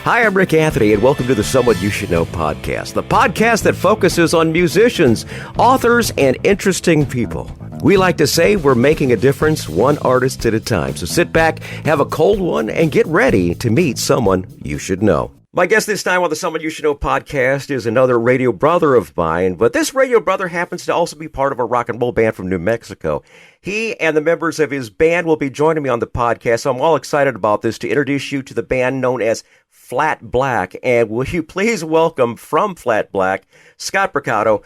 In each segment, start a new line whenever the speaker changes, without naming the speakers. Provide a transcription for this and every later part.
Hi, I'm Rick Anthony, and welcome to the Someone You Should Know podcast, the podcast that focuses on musicians, authors, and interesting people. We like to say we're making a difference one artist at a time. So sit back, have a cold one, and get ready to meet someone you should know. My guest this time on the Someone You Should Know podcast is another radio brother of mine, but this radio brother happens to also be part of a rock and roll band from New Mexico. He and the members of his band will be joining me on the podcast, so I'm all excited about this to introduce you to the band known as Flat Blak. And will you please welcome from Flat Blak, Scott Brocato,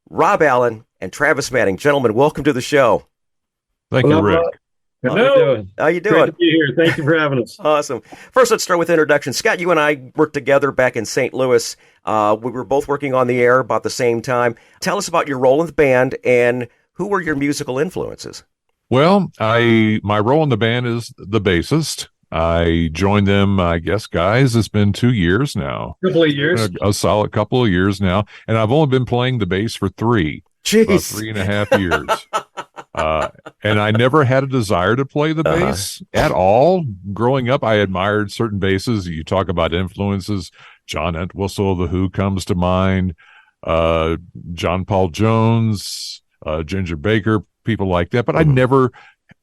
Rob Allen, and Travis Manning. Gentlemen, welcome to the show.
Thank you, Rick.
Hello.
How you doing?
Great to be here. Thank you for having us.
Awesome. First, let's start with introduction. Scott, you and I worked together back in St. Louis. We were both working on the air about the same time. Tell us about your role in the band and who were your musical influences?
Well, my role in the band is the bassist. I joined them, I guess, guys, it's been 2 years now.
Couple of years.
A solid couple of years now. And I've only been playing the bass for about 3.5 years. And I never had a desire to play the bass at all. Growing up, I admired certain basses. You talk about influences. John Entwistle of The Who comes to mind. John Paul Jones, Ginger Baker, people like that. But I never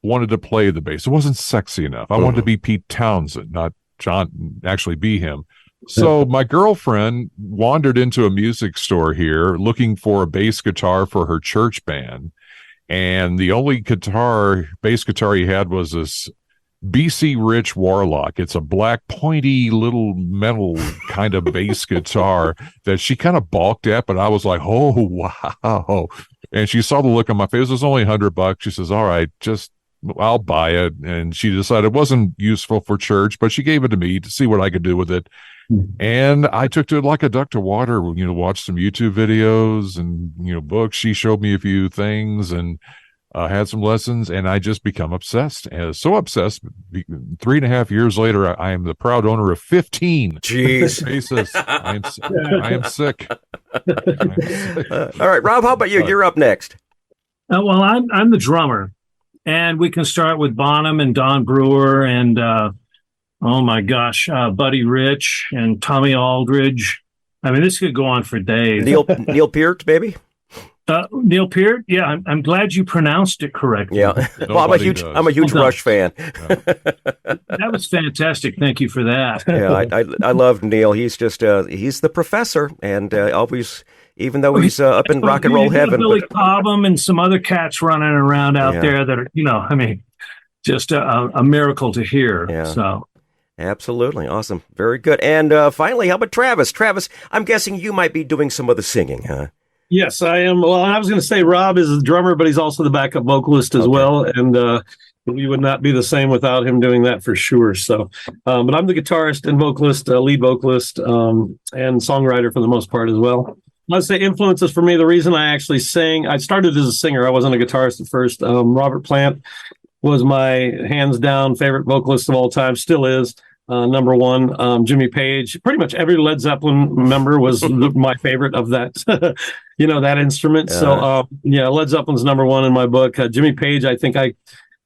wanted to play the bass. It wasn't sexy enough. I wanted to be Pete Townsend, not John, actually be him. So my girlfriend wandered into a music store here looking for a bass guitar for her church band. And the only bass guitar he had was this BC Rich Warlock. It's a black, pointy, little metal kind of bass guitar that she kind of balked at, but I was like, oh, wow. And she saw the look on my face. It was only $100. She says, all right, I'll buy it. And she decided it wasn't useful for church, but she gave it to me to see what I could do with it. And I took to it like a duck to water, watched some YouTube videos and, books. She showed me a few things and had some lessons, and I just become obsessed. And so obsessed, 3.5 years later, I am the proud owner of 15 basses. I am sick.
All right, Rob, how about you? You're up next.
Well, I'm the drummer, and we can start with Bonham and Don Brewer and oh my gosh, Buddy Rich and Tommy Aldridge. I mean, this could go on for days.
Neil Peart, maybe?
Neil Peart? Yeah, I'm glad you pronounced it correctly.
Yeah. Well, I'm a huge Rush fan.
That was fantastic. Thank you for that.
Yeah, I love Neil. He's just he's the professor, and always, even though he's up in rock and roll heaven.
Billy Cobham and some other cats running around out there that are, just a miracle to hear.
Yeah.
So.
Absolutely. Awesome. Very good. And finally, how about Travis? Travis, I'm guessing you might be doing some of the singing, huh?
Yes, I am. Well, I was going to say Rob is the drummer, but he's also the backup vocalist as well. And we would not be the same without him doing that for sure. So, but I'm the guitarist and vocalist, lead vocalist, and songwriter for the most part as well. I'd say influences for me. The reason I actually sang, I started as a singer. I wasn't a guitarist at first. Robert Plant was my hands down favorite vocalist of all time, still is. Number one, Jimmy Page. Pretty much every Led Zeppelin member was my favorite of that, that instrument. So, Led Zeppelin's number one in my book. Jimmy Page, I think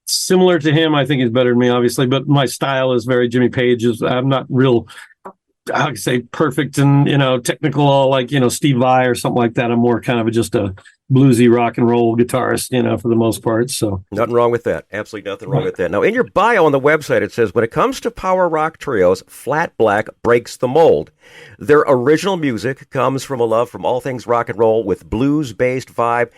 similar to him. I think he's better than me, obviously, but my style is very Jimmy Page. I'm not real, how can I say, perfect and, technical, all like, Steve Vai or something like that. I'm more kind of just a bluesy rock and roll guitarist, for the most part. So
nothing wrong with that. Absolutely nothing wrong with that. Now, in your bio on the website, it says, when it comes to power rock trios, Flat Blak breaks the mold. Their original music comes from a love from all things rock and roll with blues-based vibe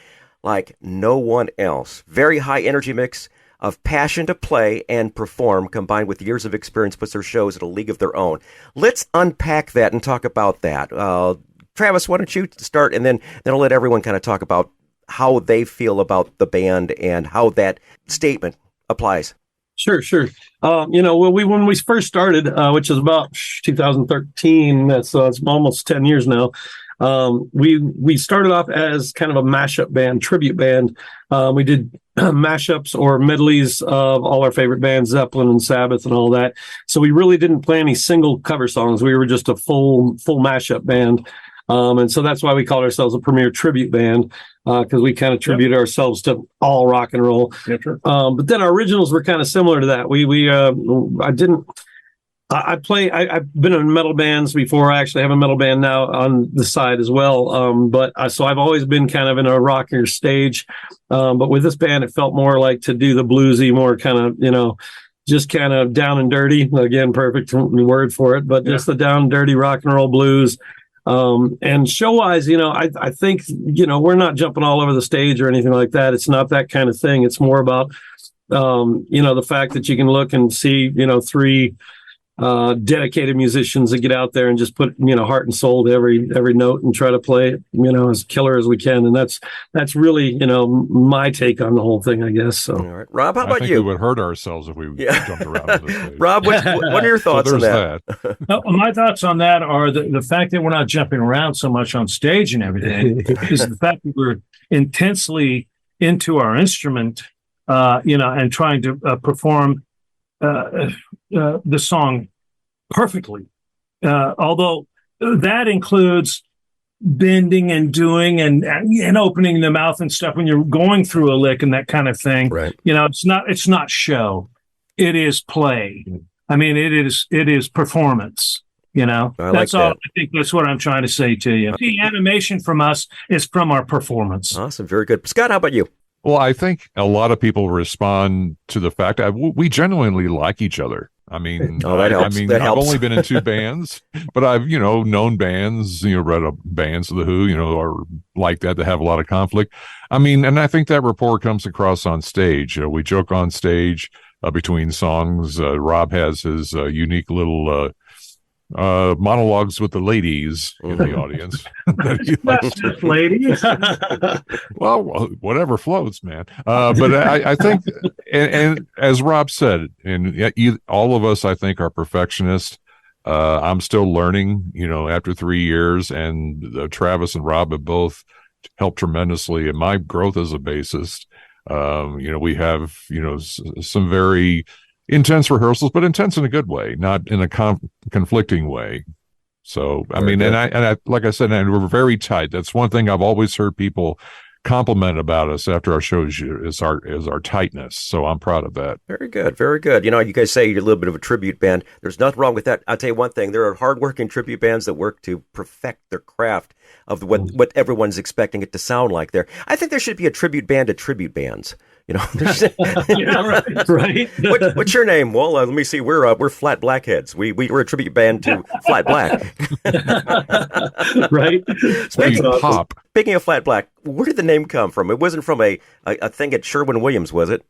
like no one else. Very high energy mix of passion to play and perform combined with years of experience puts their shows at a league of their own. Let's unpack that and talk about that. Travis, why don't you start, and then I'll let everyone kind of talk about how they feel about the band and how that statement applies.
Sure. When we first started, which is about 2013, that's almost 10 years now. We started off as kind of a mashup band, tribute band. We did mashups or medleys of all our favorite bands, Zeppelin and Sabbath and all that. So we really didn't play any single cover songs. We were just a full mashup band. And so that's why we called ourselves a premier tribute band, because we kind of tribute ourselves to all rock and roll. But then our originals were kind of similar to that. I've been in metal bands before. I actually have a metal band now on the side as well. So I've always been kind of in a rockier stage. But with this band, it felt more like to do the bluesy, more kind of, just kind of down and dirty. Again, perfect word for it, but just the down and dirty rock and roll blues. And show wise, I think, we're not jumping all over the stage or anything like that. It's not that kind of thing. It's more about, the fact that you can look and see, three dedicated musicians that get out there and just put heart and soul to every note and try to play it as killer as we can. And that's really my take on the whole thing, I guess. So
all right, Rob, how
I
about
think
you?
We would hurt ourselves if we jumped around on this stage.
Rob, what are your thoughts on that?
My thoughts on that are the fact that we're not jumping around so much on stage and everything is the fact that we're intensely into our instrument and trying to perform the song perfectly. Although that includes bending and doing and opening the mouth and stuff when you're going through a lick and that kind of thing.
Right.
It's not show. It is play. I mean, it is performance. That's all. I think that's what I'm trying to say to you. The animation from us is from our performance.
Awesome. Very good. Scott, how about you?
Well, I think a lot of people respond to the fact that we genuinely like each other. I mean,
that helps.
I've only been in two bands, but I've, known bands, read bands of the Who, are like that have a lot of conflict. I mean, and I think that rapport comes across on stage. We joke on stage between songs. Rob has his unique little monologues with the ladies in the audience.
Ladies.
Well, whatever floats, man. But I think, and as Rob said, and all of us, I think, are perfectionists. I'm still learning, after 3 years, and Travis and Rob have both helped tremendously in my growth as a bassist. We have, some very intense rehearsals, but intense in a good way, not in a conflicting way. So, I mean, and I, like I said, and we're very tight. That's one thing I've always heard people compliment about us after our shows is our tightness. So I'm proud of that.
Very good. Very good. You guys say you're a little bit of a tribute band. There's nothing wrong with that. I'll tell you one thing. There are hardworking tribute bands that work to perfect their craft of what everyone's expecting it to sound like there. I think there should be a tribute band to tribute bands.
Yeah, right.
What's your name? Well, let me see. We're Flat Blackheads. We're a tribute band to Flat Black.
Right.
Speaking of Flat Black, where did the name come from? It wasn't from a thing at Sherwin-Williams, was it?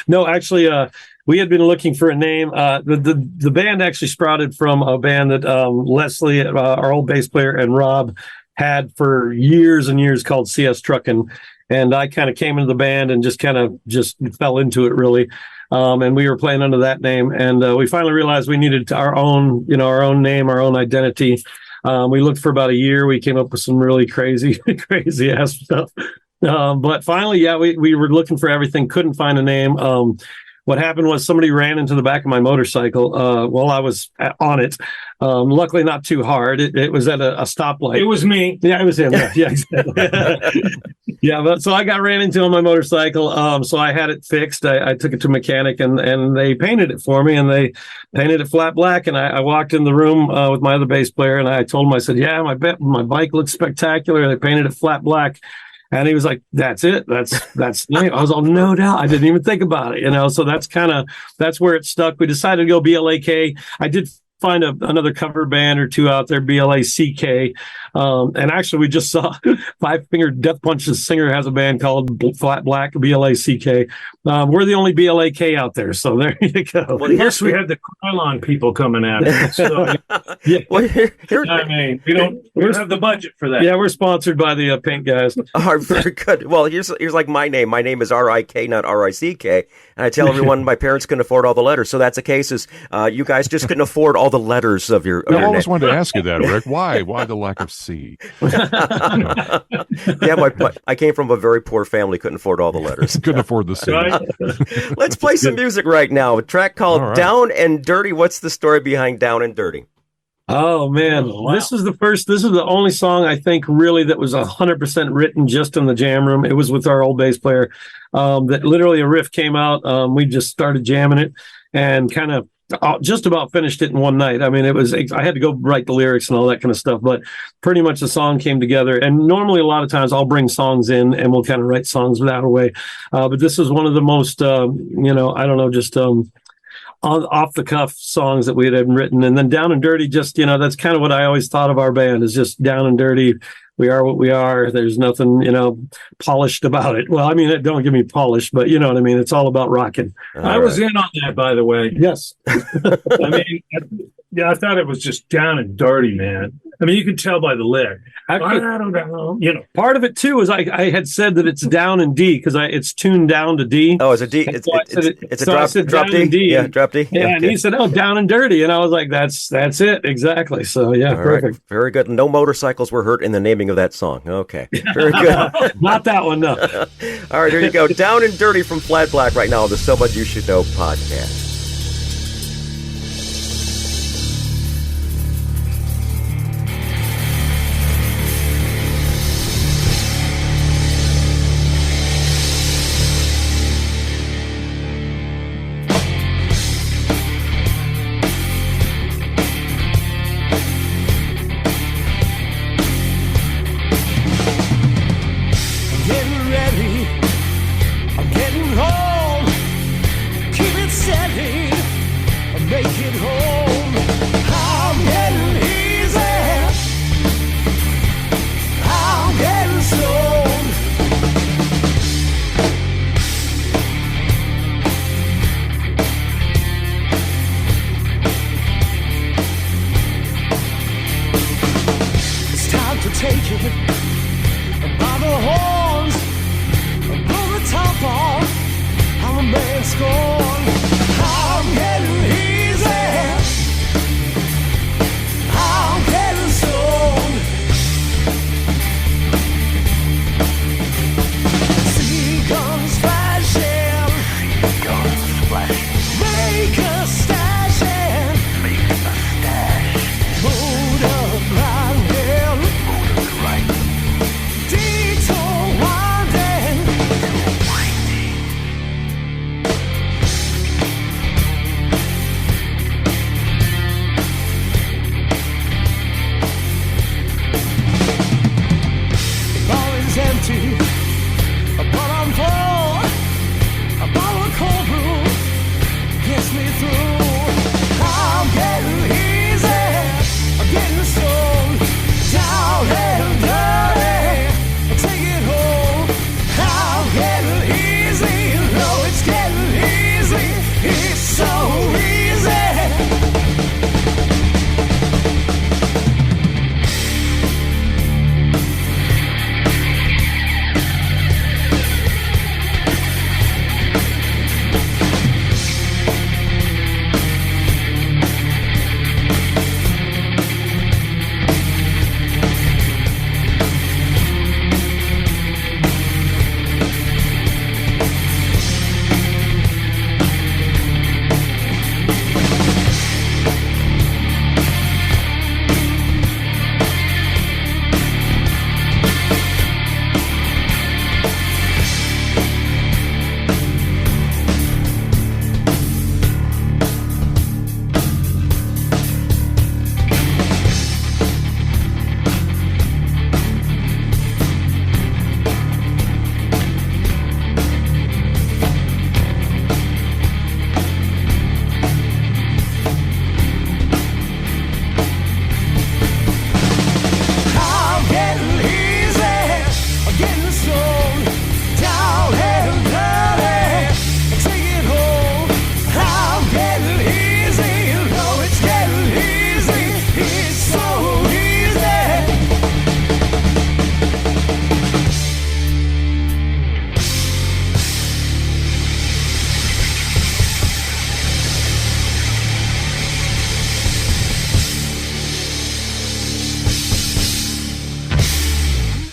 No, actually, we had been looking for a name. The band actually sprouted from a band that Leslie, our old bass player, and Rob had for years and years called CS Truckin'. And I kind of came into the band and just fell into it, really. And we were playing under that name. And we finally realized we needed our own name, our own identity. We looked for about a year. We came up with some really crazy ass stuff. But finally, we were looking for everything, couldn't find a name. What happened was somebody ran into the back of my motorcycle while I was on it. Luckily, not too hard. It was at a stoplight.
It was me.
Yeah, it was him. Yeah, exactly. But so I got ran into on my motorcycle. So I had it fixed. I took it to a mechanic and they painted it for me, and they painted it flat black. And I walked in the room with my other bass player, and I told him, I said, "Yeah, my bike looks spectacular. They painted it flat black." And he was like, "That's it. That's nice." I was all, "No doubt." I didn't even think about it, So that's where it stuck. We decided to go BLAK. I did find another cover band or two out there, BLACK. And actually, we just saw Five Finger Death Punch's singer has a band called Flat Blak, BLACK. We're the only BLAK out there, so there you go.
Well, yes, we had the Krylon people coming at it. So,
yeah. Well,
I mean, we don't have the budget for that.
Yeah, we're sponsored by the Pink guys.
Oh, very good. Well, here's like my name. My name is RIK, not RICK. And I tell everyone my parents couldn't afford all the letters. So that's the case is you guys just couldn't afford all the letters of your
I always
name.
wanted to ask you that, Rick. Why the lack of C?
Yeah, I came from a very poor family, couldn't afford all the letters.
Couldn't afford the C.
Right?
Let's play some music right now. A track called Down and Dirty. What's the story behind Down and Dirty?
Oh man, wow. This is the only song I think really that was 100% written just in the jam room. It was with our old bass player. That literally a riff came out. We just started jamming it and kind of just about finished it in one night. I mean, I had to go write the lyrics and all that kind of stuff, but pretty much the song came together. And normally a lot of times I'll bring songs in and we'll kind of write songs that way. But this is one of the most, I don't know, just off the cuff songs that we had written. And then Down and Dirty, just, that's kind of what I always thought of our band, is just down and dirty. We are what we are. There's nothing, polished about it. Well, I mean, don't give me polished, but you know what I mean? It's all about rocking.
I was in on that, by the way.
Yes.
I mean, I thought it was just down and dirty, man. I mean, you can tell by the lyric.
Actually,
I don't know.
Part of it too is I had said that it's down in D because it's tuned down to D.
Oh, it's a D. It's a drop D.
D.
Yeah, drop D.
Yeah, and he said, "Oh, down and dirty," and I was like, "That's it exactly." So yeah, perfect.
Right. Very good. No motorcycles were hurt in the naming of that song. Okay, very good.
Not that one, no.
All right, here you go. Down and Dirty from Flat Blak right now on the Someone You Should Know podcast.
Gets me through. I'm getting here.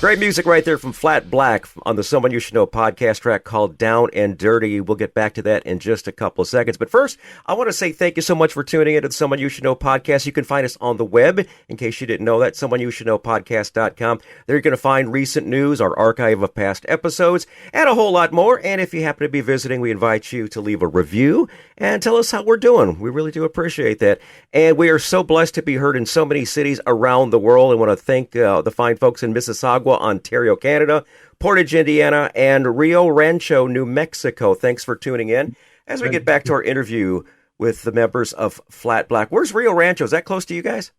Great music right there from Flat Blak on the Someone You Should Know podcast track called Down and Dirty. We'll get back to that in just a couple of seconds. But first, I want to say thank you so much for tuning in to the Someone You Should Know podcast. You can find us on the web, in case you didn't know that, someoneyoushouldknowpodcast.com. There you're going to find recent news, our archive of past episodes, and a whole lot more. And if you happen to be visiting, we invite you to leave a review and tell us how we're doing. We really do appreciate that. And we are so blessed to be heard in so many cities around the world. I want to thank the fine folks in Mississauga, Ontario, Canada, Portage, Indiana, and Rio Rancho, New Mexico. Thanks for tuning in. As we get back to our interview with the members of Flat Blak. Where's Rio Rancho? Is that close to you guys?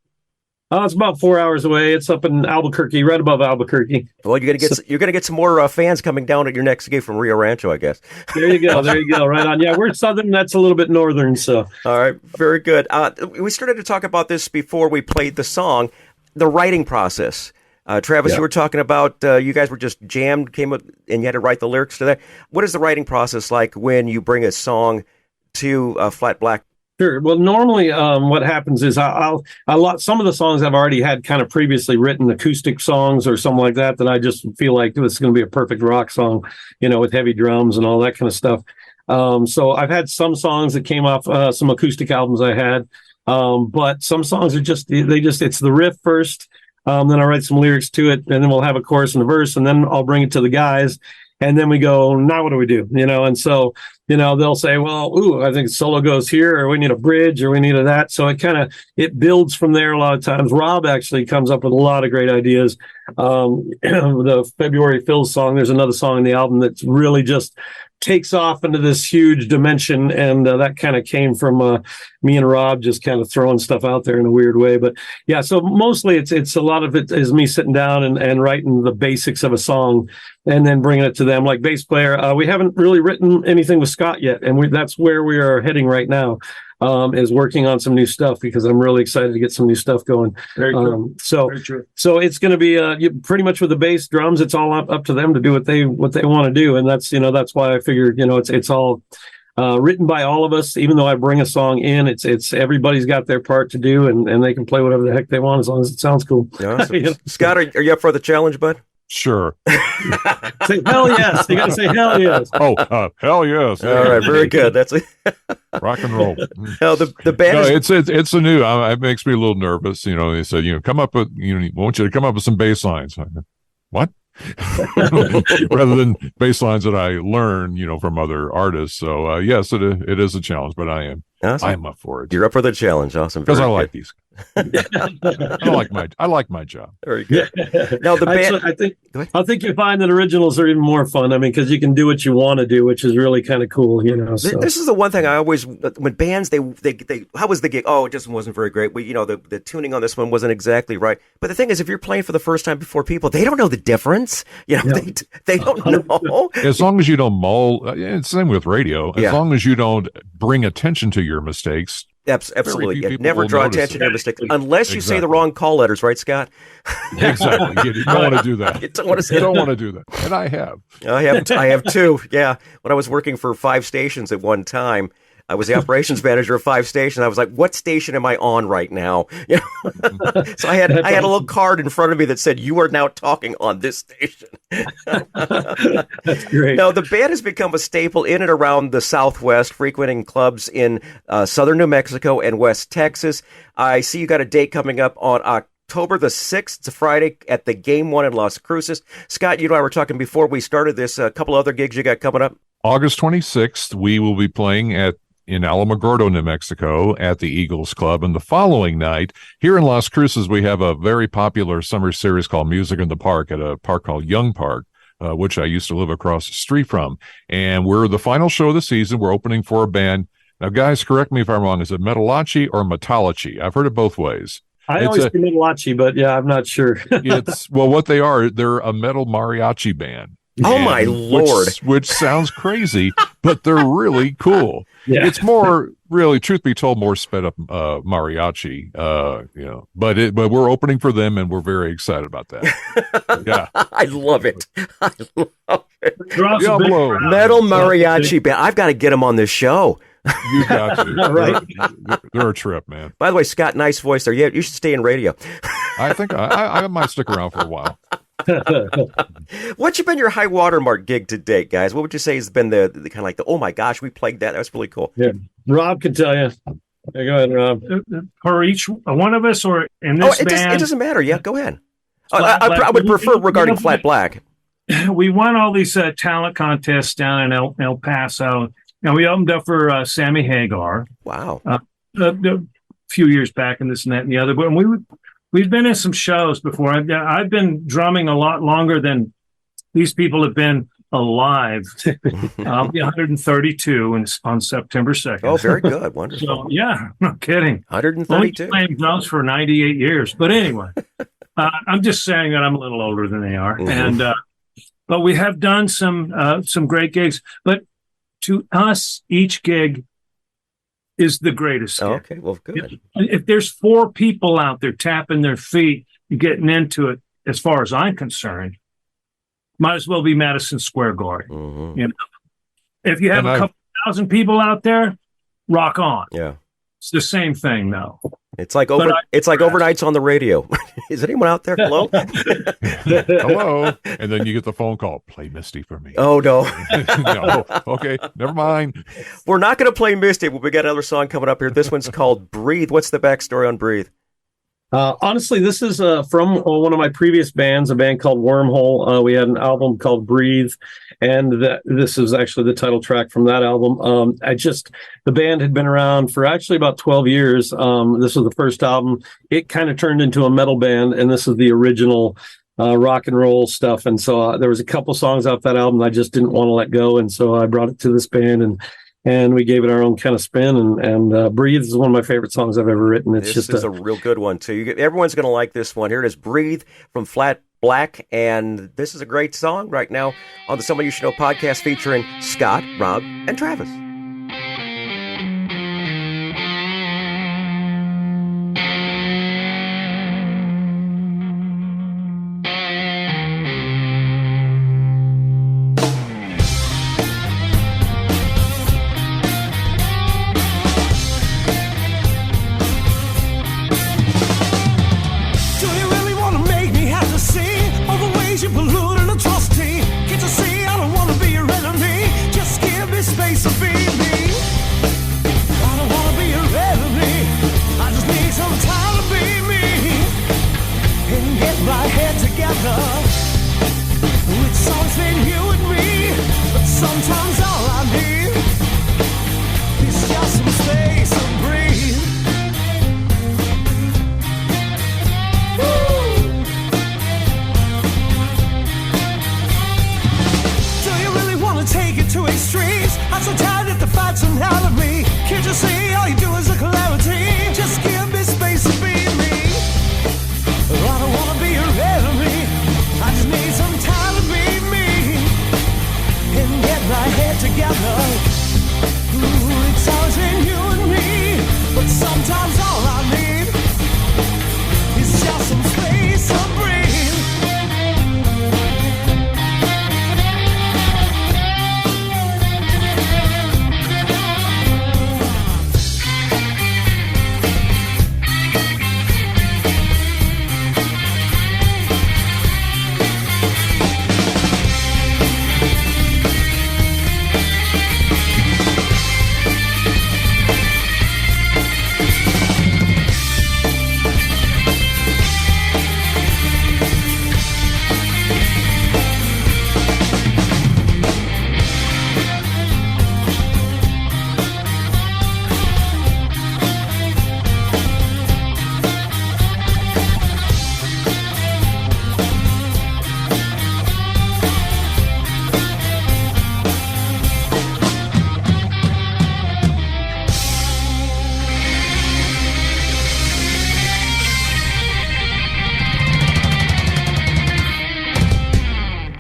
It's about 4 hours away. It's up in Albuquerque, right above Albuquerque.
Well, you're gonna get some more fans coming down at your next gig from Rio Rancho, I guess.
There you go. Right on. Yeah, we're southern. That's a little bit northern. So,
all right, very good. We started to talk about this before we played the song, the writing process. Travis, You were talking about you guys were just jammed, came up, and you had to write the lyrics to that. What is the writing process like when you bring a song to Flat Blak?
Sure. Well, normally what happens is some of the songs I've already had kind of previously written, acoustic songs or something like that I just feel like this is going to be a perfect rock song, with heavy drums and all that kind of stuff. So I've had some songs that came off some acoustic albums I had, but some songs are it's the riff first. Then I write some lyrics to it, and then we'll have a chorus and a verse, and then I'll bring it to the guys. And then we go, now what do we do? And so, they'll say, well, I think solo goes here, or we need a bridge, or we need that. So it builds from there a lot of times. Rob actually comes up with a lot of great ideas. The February Fills song, there's another song in the album that's really just takes off into this huge dimension, and that kind of came from me and Rob just kind of throwing stuff out there in a weird way. But yeah, so mostly it's a lot of it is me sitting down and writing the basics of a song and then bringing it to them. Like bass player, we haven't really written anything with Scott yet, and that's where we are heading right now. Is working on some new stuff, because I'm really excited to get some new stuff going.
Very true.
So it's going to be pretty much with the bass, drums. It's all up to them to do what they want to do, and that's why I figured it's all written by all of us. Even though I bring a song in, it's everybody's got their part to do, and they can play whatever the heck they want as long as it sounds cool.
Awesome. Scott, are you up for the challenge, bud?
Sure.
Say hell yes. You got to say hell yes.
Oh, hell yes.
All right, very good. That's it.
Rock and roll.
No, the band.
No, it's a new. It makes me a little nervous. They said, come up with, I want you to come up with some bass lines. What? Rather than bass lines that I learn, from other artists. So yes, it is a challenge, but I am.
Awesome.
I am up for it.
You're up for the challenge. Awesome.
Because I like these. I like my job.
Very good. Now the band.
I think you find that originals are even more fun. I mean, because you can do what you want to do, which is really kind of cool. So.
This is the one thing I always, when bands, they how was the gig? Oh, it just wasn't very great. The tuning on this one wasn't exactly right. But the thing is, if you're playing for the first time before people, they don't know the difference. They don't know.
As long as you don't mull, it's the same with radio. As long as you don't bring attention to your mistakes.
Absolutely. Never draw attention to your mistakes unless you say the wrong call letters, right, Scott?
Exactly. You don't want to do that.
You don't want to do
that. And I have.
I have too. Yeah. When I was working for 5 stations at one time, I was the operations manager of 5 stations. I was like, what station am I on right now? So I had a little card in front of me that said, you are now talking on this station.
That's great.
Now, the band has become a staple in and around the Southwest, frequenting clubs in southern New Mexico and West Texas. I see you got a date coming up on October the 6th. It's a Friday at the Game One in Las Cruces. Scott, you and I were talking before we started this, a couple other gigs you got coming up.
August 26th, we will be playing in Alamogordo, New Mexico, at the Eagles Club. And the following night, here in Las Cruces, we have a very popular summer series called Music in the Park at a park called Young Park, which I used to live across the street from. And we're the final show of the season. We're opening for a band. Now, guys, correct me if I'm wrong. Is it Metalachi or Metalachi? I've heard it both ways.
I always say Metalachi, but yeah, I'm not sure.
What they are, they're a metal mariachi band.
Oh, my Lord.
Which sounds crazy, but they're really cool.
Yeah.
It's more, really, truth be told, more sped up mariachi, but we're opening for them, and we're very excited about that. Yeah.
I love it.
Diablo.
Metal mariachi band. I've got to get them on this show.
You got to.
Right.
They're a trip, man.
By the way, Scott, nice voice there. Yeah, you should stay in radio.
I think I might stick around for a while.
What's been your high watermark gig to date, guys? What would you say has been the kind of like the, oh my gosh, we played that. That was really cool.
Yeah. Rob could tell you. Yeah, go ahead, Rob.
For each one of us, or in this band?
It doesn't matter. Yeah, go ahead. I would prefer regarding Flat Blak.
We won all these talent contests down in El Paso, and we opened up for Sammy Hagar.
Wow.
A few years back, and this and that and the other. But we've been in some shows before. I've been drumming a lot longer than these people have been alive. I'll be 132 on September 2nd.
Oh, very good. Wonderful.
So, yeah, no kidding.
132.
Only playing drums for 98 years. But anyway, I'm just saying that I'm a little older than they are.
Mm-hmm.
And but we have done some great gigs. But to us, each gig is the greatest gig.
Okay, well, good.
If there's 4 people out there tapping their feet, getting into it, as far as I'm concerned, might as well be Madison Square Garden.
Mm-hmm.
You know, if you have a couple thousand people out there, rock on.
Yeah,
it's the same thing, though.
It's like overnights on the radio. Is anyone out there? Hello,
hello, and then you get the phone call. Play Misty for me.
Oh no,
no. Okay, never mind.
We're not going to play Misty. We got another song coming up here. This one's called "Breathe." What's the backstory on "Breathe"?
Honestly, this is from one of my previous bands, a band called Wormhole. We had an album called Breathe, and this is actually the title track from that album. The band had been around for actually about 12 years. This was the first album. It kind of turned into a metal band, and this is the original rock and roll stuff. And so there was a couple songs off that album I just didn't want to let go, and so I brought it to this band, and we gave it our own kind of spin. And Breathe is one of my favorite songs I've ever written. This is a real good one, too. Everyone's going to like this one. Here it is, Breathe from Flat Blak. And this is a great song right now on the Someone You Should Know podcast featuring Scott, Rob, and Travis.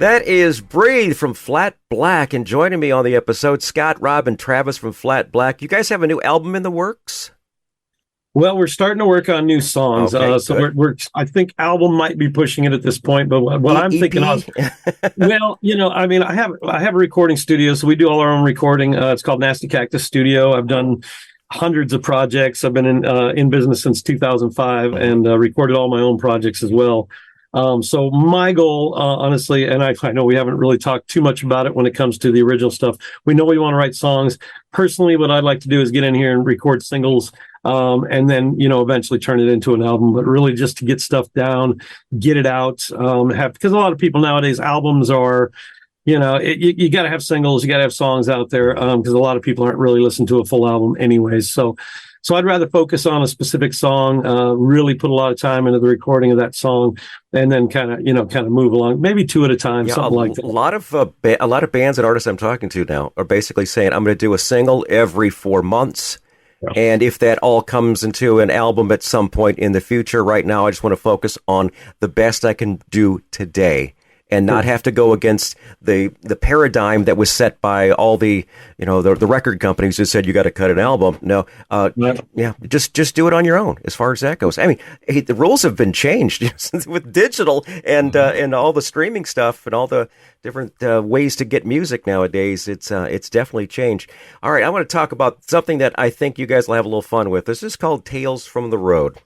That is Breathe from Flat Blak, and joining me on the episode, Scott, Rob, and Travis from Flat Blak. You guys have a new album in the works? Well, we're starting to work on new songs.
Okay,
so we're I think album might be pushing it at this point, but what I'm thinking of, well, I have a recording studio, so we do all our own recording. It's called Nasty Cactus Studio. I've done hundreds of projects. I've been in business since 2005 and recorded all my own projects as well. So my goal, honestly, and I know we haven't really talked too much about it when it comes to the original stuff. We know we want to write songs. Personally, what I'd like to do is get in here and record singles, and then, eventually turn it into an album, but really just to get stuff down, get it out, because a lot of people nowadays, albums are, you got to have singles, you got to have songs out there, because a lot of people aren't really listening to a full album anyways. So I'd rather focus on a specific song, really put a lot of time into the recording of that song, and then kind of move along, maybe two at a time, something like that.
A lot of bands and artists I'm talking to now are basically saying, I'm going to do a single every 4 months. Yeah. And if that all comes into an album at some point in the future, right now, I just want to focus on the best I can do today, and not have to go against the paradigm that was set by all the the record companies who said you got to cut an album. No, just do it on your own as far as that goes. I mean, the rules have been changed with digital and all the streaming stuff and all the different ways to get music nowadays. It's definitely changed. All right, I want to talk about something that I think you guys will have a little fun with. This is called Tales from the Road.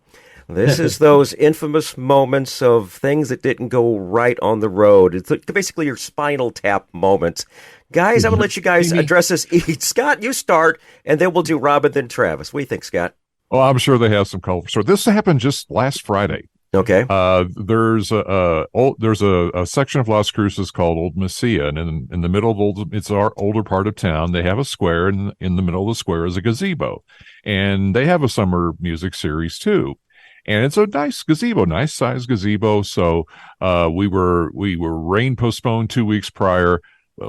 This is those infamous moments of things that didn't go right on the road. It's basically your Spinal Tap moments. Guys, I'm going to let you guys address this each. Scott, you start, and then we'll do Rob and then Travis. What do you think, Scott?
Well, I'm sure they have some color. So this happened just last Friday.
Okay.
There's a section of Las Cruces called Old Mesilla, and in the middle of it's our older part of town. They have a square, and in the middle of the square is a gazebo, and they have a summer music series too. And it's a nice gazebo, nice size gazebo. So we were rain postponed 2 weeks prior.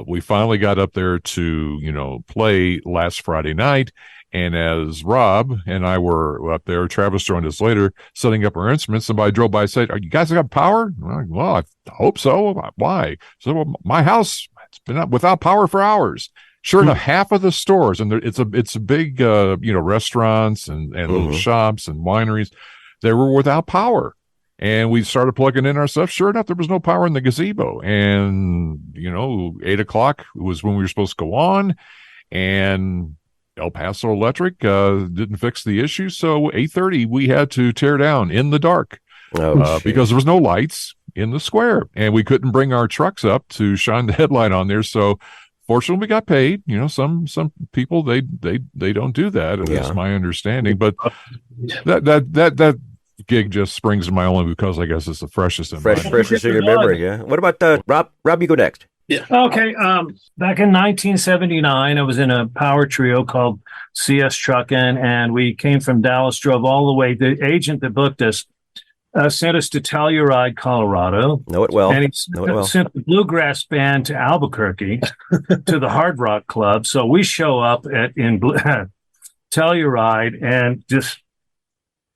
We finally got up there to play last Friday night. And as Rob and I were up there, Travis joined us later, setting up our instruments. Somebody drove by and said, "Are you guys got power?" I'm like, "Well, I hope so. Why?" So, "Well, my house, it's been up without power for hours." Sure enough, half of the stores, and it's a big restaurants and little shops and wineries, they were without power. And we started plugging in our stuff. Sure enough, there was no power in the gazebo. And, 8 o'clock was when we were supposed to go on. And El Paso Electric didn't fix the issue. So 8:30, we had to tear down in the dark because there was no lights in the square. And we couldn't bring our trucks up to shine the headlight on there. So fortunately, we got paid. Some people, they don't do that. And that's my understanding. But that gig just springs to my only because I guess it's the freshest in
your memory. Yeah. What about Rob? Rob, you go next.
Yeah. Okay. Back in 1979, I was in a power trio called CS Truckin', and we came from Dallas, drove all the way. The agent that booked us sent us to Telluride, Colorado.
Know it well.
And he sent the bluegrass band to Albuquerque to the Hard Rock Club. So we show up in Telluride, and just,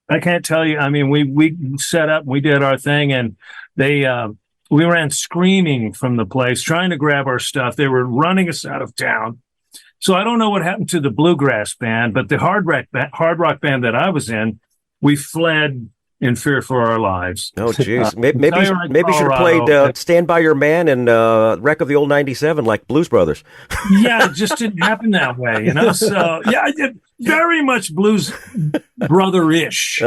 I can't tell you. I mean, we set up, we did our thing, and we ran screaming from the place, trying to grab our stuff. They were running us out of town. So I don't know what happened to the bluegrass band, but the hard rock band that I was in, we fled in fear for our lives.
Oh, jeez. Maybe you should have played Stand By Your Man and Wreck of the Old 97 like Blues Brothers.
Yeah, it just didn't happen that way, So, yeah, I did very much Blues Brother-ish.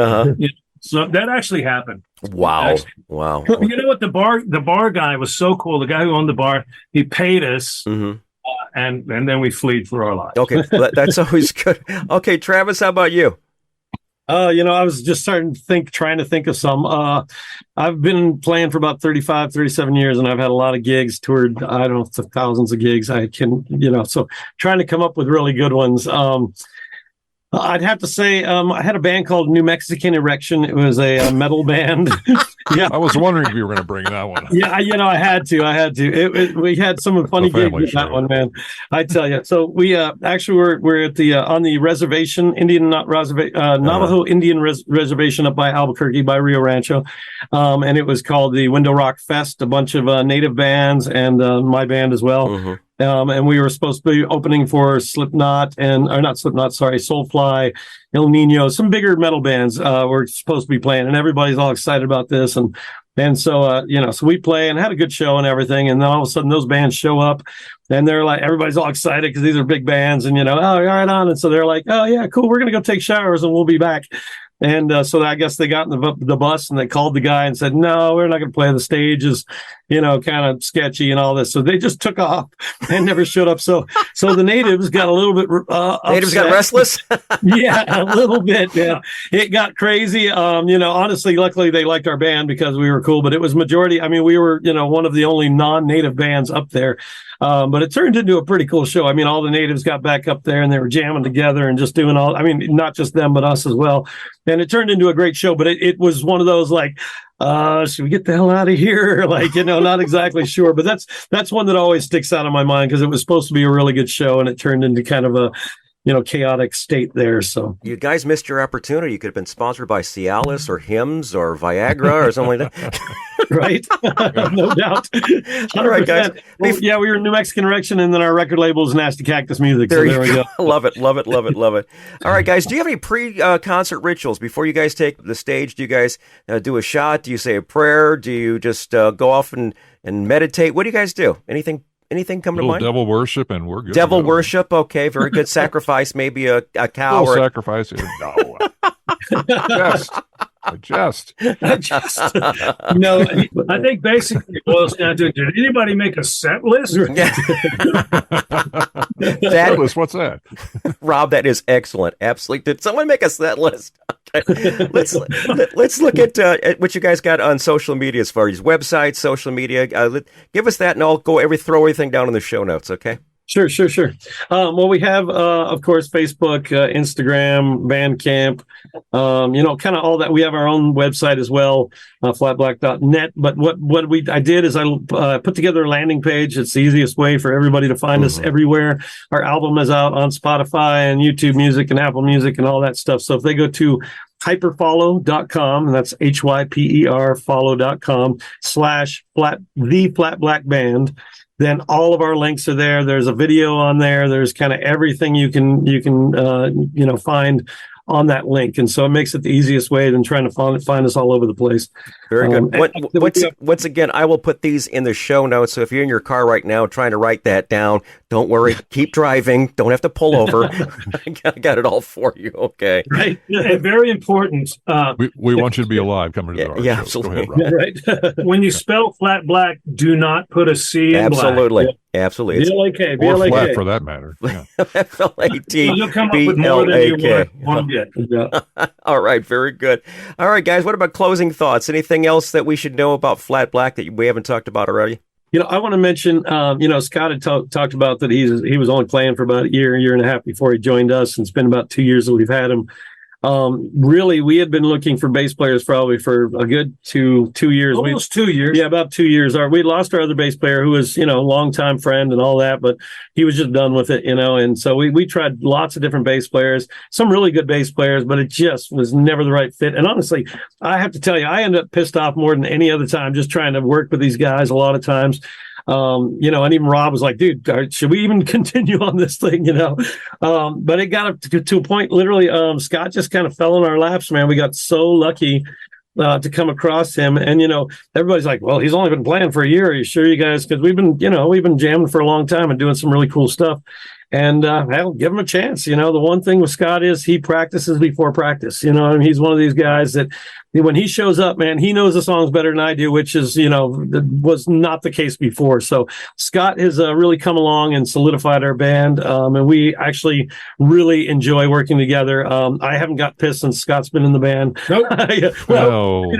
So that actually happened.
Wow. Wow.
You know what? The bar guy was so cool. The guy who owned the bar, he paid us, and then we fled for our lives.
Okay, that's always good. Okay, Travis, how about you?
I was just trying to think of some. I've been playing for about 35, 37 years, and I've had a lot of gigs, toured, I don't know, thousands of gigs. I can, so trying to come up with really good ones. I'd have to say I had a band called New Mexican Erection. It was a metal band. Yeah,
I was wondering if you were going to bring that one up.
Yeah, I had to. We had some funny gigs with that one, man. I tell you. So we actually we're at the on the reservation, Navajo Indian Reservation up by Albuquerque, by Rio Rancho, and it was called the Window Rock Fest. A bunch of native bands and my band as well. And we were supposed to be opening for Soulfly, El Nino, some bigger metal bands were supposed to be playing, and everybody's all excited about this. And so, so we play and had a good show and everything. And then all of a sudden those bands show up and they're like, everybody's all excited because these are big bands and, oh, right on. And so they're like, oh, yeah, cool. We're going to go take showers and we'll be back. And so I guess they got in the bus and they called the guy and said, no, we're not going to play. The stage is, kind of sketchy and all this. So they just took off and never showed up. So the natives got a little bit
Natives
upset.
got restless?
Yeah, a little bit. Yeah, it got crazy. Honestly, luckily they liked our band because we were cool, but it was majority. I mean, we were, one of the only non-native bands up there. But it turned into a pretty cool show. I mean, all the natives got back up there and they were jamming together and just doing not just them, but us as well. And it turned into a great show, but it was one of those like, should we get the hell out of here? Not exactly sure, but that's one that always sticks out in my mind because it was supposed to be a really good show and it turned into kind of a, chaotic state there. So
you guys missed your opportunity. You could have been sponsored by Cialis or Hims or Viagra or something like that.
Right? No doubt. 100%.
All right, guys.
Well, yeah, we were New Mexican Erection, and then our record label is Nasty Cactus Music.
There
we go.
Love it. All right, guys. Do you have any pre-concert rituals before you guys take the stage? Do you guys do a shot? Do you say a prayer? Do you just go off and meditate? What do you guys do? Anything come to mind?
Devil worship, and we're good.
Devil worship, okay, very good. Sacrifice, maybe a cow or
sacrifice. No, just.
No, I think basically it boils down to: did anybody make a set list?
Set list, what's that?
Rob, that is excellent. Absolutely. Did someone make a set list? Okay. Let's look at what you guys got on social media as far as websites, social media. Give us that, and I'll throw everything down in the show notes. Okay.
Sure. Well, we have, of course, Facebook, Instagram, Bandcamp, kind of all that. We have our own website as well, flatblak.net. But what I did is I put together a landing page. It's the easiest way for everybody to find us everywhere. Our album is out on Spotify and YouTube Music and Apple Music and all that stuff. So if they go to hyperfollow.com, and that's HYPER follow.com /the Flat Blak Band. Then all of our links are there. There's a video on there. There's kind of everything you can find on that link. And so it makes it the easiest way than trying to find us all over the place.
Very good. Once again, I will put these in the show notes. So if you're in your car right now trying to write that down, don't worry. Keep driving. Don't have to pull over. I got it all for you. Okay.
Right. And very important.
We want you to be alive coming to the
Yeah, absolutely.
Go ahead,
Right.
When you spell Flat Blak, do not put a C in
Absolutely.
black.
Absolutely.
B-L-A-K.
or flat for that matter. Yeah.
You'll come up with more than you want to get.
Yeah.
All right, very good. All right, guys, what about closing thoughts? Anything else that we should know about Flat Blak that we haven't talked about already?
I want to mention, Scott had talked about that he was only playing for about a year and a half before he joined us, and it's been about 2 years that we've had him. Really, we had been looking for bass players probably for a good two years.
Almost 2 years.
Yeah, about 2 years. We lost our other bass player who was, a longtime friend and all that, but he was just done with it, and so we tried lots of different bass players, some really good bass players, but it just was never the right fit. And honestly, I have to tell you, I ended up pissed off more than any other time just trying to work with these guys a lot of times. And even Rob was like, dude, should we even continue on this thing, but it got up to a point, literally, Scott just kind of fell in our laps, man. We got so lucky to come across him. And, everybody's like, well, he's only been playing for a year. Are you sure, you guys? Because we've been jamming for a long time and doing some really cool stuff. And hell, give him a chance. The one thing with Scott is he practices before practice. He's one of these guys that when he shows up, man, he knows the songs better than I do, which is, was not the case before. So Scott has really come along and solidified our band. And we actually really enjoy working together. I haven't got pissed since Scott's been in the band.
Nope.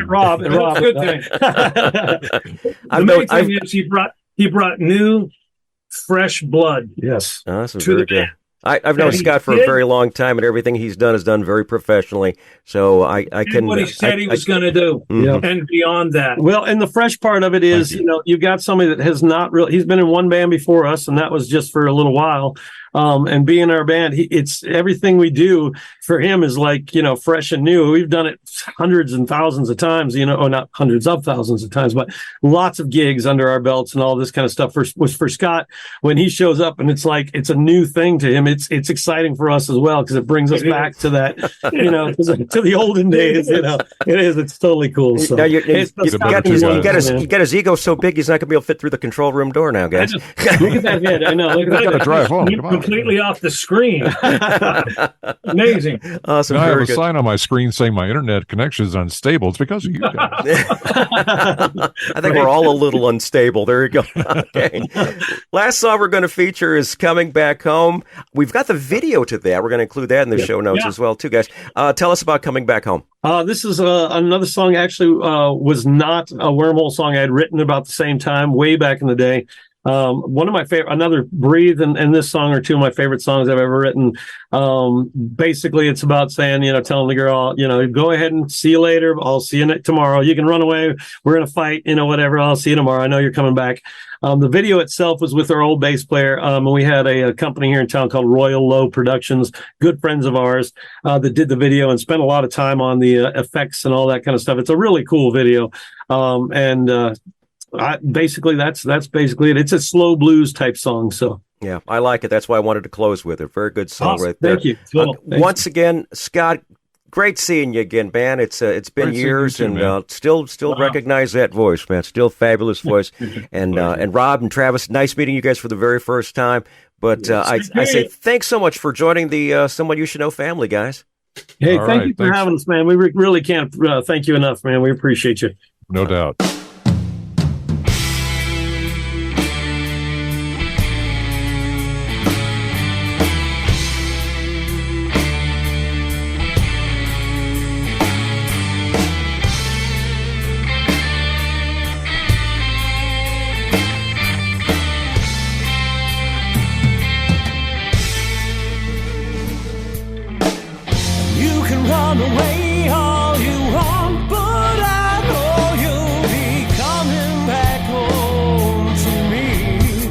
Rob.
Good thing. The main thing is he brought new, fresh blood.
Yes.
Oh, this is very good. I've known Scott for a very long time, and everything he's done is done very professionally. So I can.
What he said he was going to do, and beyond that.
Well, and the fresh part of it is, you've got somebody that has not really. He's been in one band before us, and that was just for a little while. And being our band, it's everything we do for him is like, fresh and new. We've done it hundreds and thousands of times, or not hundreds of thousands of times, but lots of gigs under our belts and all this kind of stuff. For Scott, when he shows up and it's like, it's a new thing to him. It's exciting for us as well, because it brings us back to that, to the olden days, it is, it's totally cool. So
now you got his ego so big, he's not going to be able to fit through the control room door now, guys.
Look at that head. I know. Look at that.
Got to drive home. Come on.
completely off the screen. Amazing.
Awesome.
Now I have a
good.
sign on my screen saying my internet connection is unstable. It's because of you guys.
I think we're all a little unstable. There you go. Okay. Last song we're going to feature is Coming Back Home. We've got the video to that. We're going to include that in the show notes as well, too, guys. Tell us about Coming Back Home.
This is another song, actually, was not a Wormhole song I had written about the same time, way back in the day. One of my favorite, another Breathe and this song are two of my favorite songs I've ever written. Basically, it's about saying, telling the girl, go ahead and see you later. I'll see you tomorrow. You can run away. We're going to fight, whatever. I'll see you tomorrow. I know you're coming back. The video itself was with our old bass player. And we had a company here in town called Royal Low Productions, good friends of ours, that did the video and spent a lot of time on the effects and all that kind of stuff. It's a really cool video. Basically, that's basically it. It's a slow blues type song. So
yeah, I like it. That's why I wanted to close with it. Very good song right there.
Thank you. Cool.
Once again, Scott, great seeing you again, man. It's been
Great
years,
seeing you too,
and still recognize that voice, man. Still fabulous voice. And Rob and Travis, nice meeting you guys for the very first time. But I say thanks so much for joining the Someone You Should Know family, guys.
Hey,
All
thank
right,
you for
thanks.
having us, man. We really can't thank you enough, man. We appreciate you.
No doubt.
You can run away all you want, but I know you'll be coming back home to me.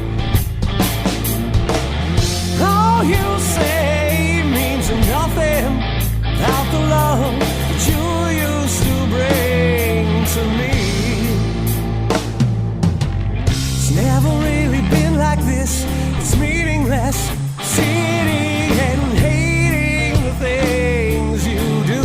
All you say means nothing without the love that you used to bring to me. It's never really been like this. It's meaningless, sitting and hating the things you do.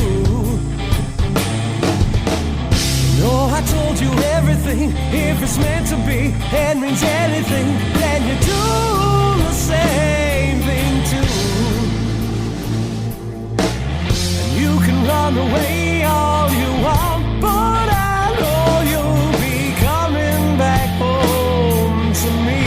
No, I told you everything. If it's meant to be and means anything, then you do the same thing too. And you can run away all you want, but I know you'll be coming back home to me.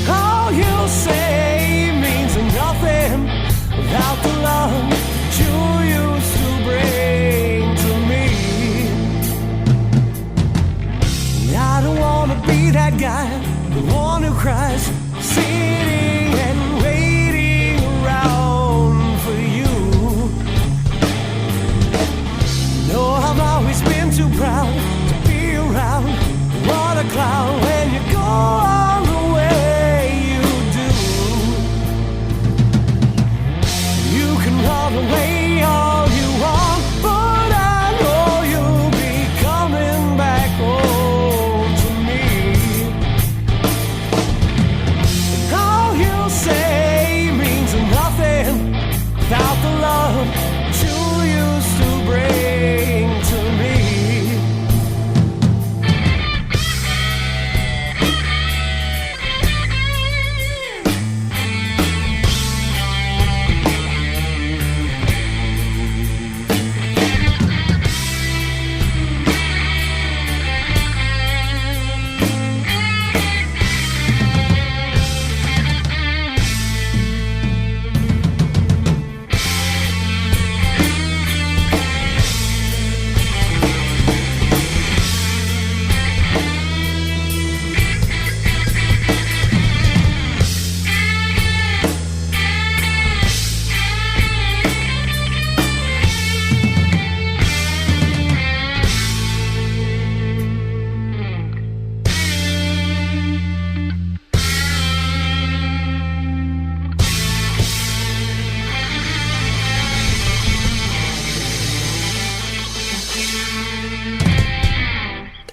All you say means nothing without the love that you used to bring to me. I don't want to be that guy, the one who cries, sitting and waiting around for you. No, I've always been too proud to be around. What a clown when you go on the way you do. You can run away all you want, but I know you'll be coming back home to me. And all you say means nothing without the love that you used to bring to me.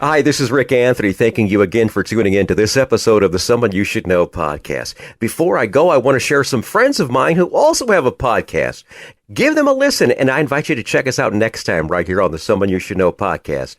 Hi, this is Rick Anthony, thanking you again for tuning in to this episode of the Someone You Should Know podcast. Before I go, I want to share some friends of mine who also have a podcast. Give them a listen, and I invite you to check us out next time right here on the Someone You Should Know podcast.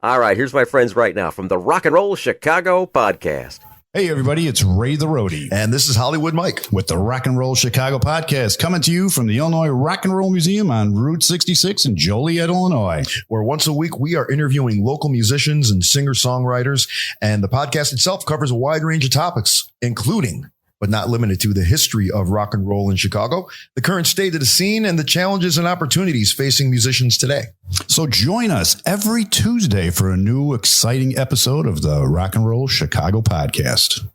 All right, here's my friends right now from the Rock and Roll Chicago podcast.
Hey, everybody, it's Ray the Roadie.
And this is Hollywood Mike
with the Rock and Roll Chicago podcast, coming to you from the Illinois Rock and Roll Museum on Route 66 in Joliet, Illinois.
Where once a week we are interviewing local musicians and singer-songwriters, and the podcast itself covers a wide range of topics, including, but not limited to, the history of rock and roll in Chicago, the current state of the scene, and the challenges and opportunities facing musicians today.
So join us every Tuesday for a new exciting episode of the Rock and Roll Chicago podcast.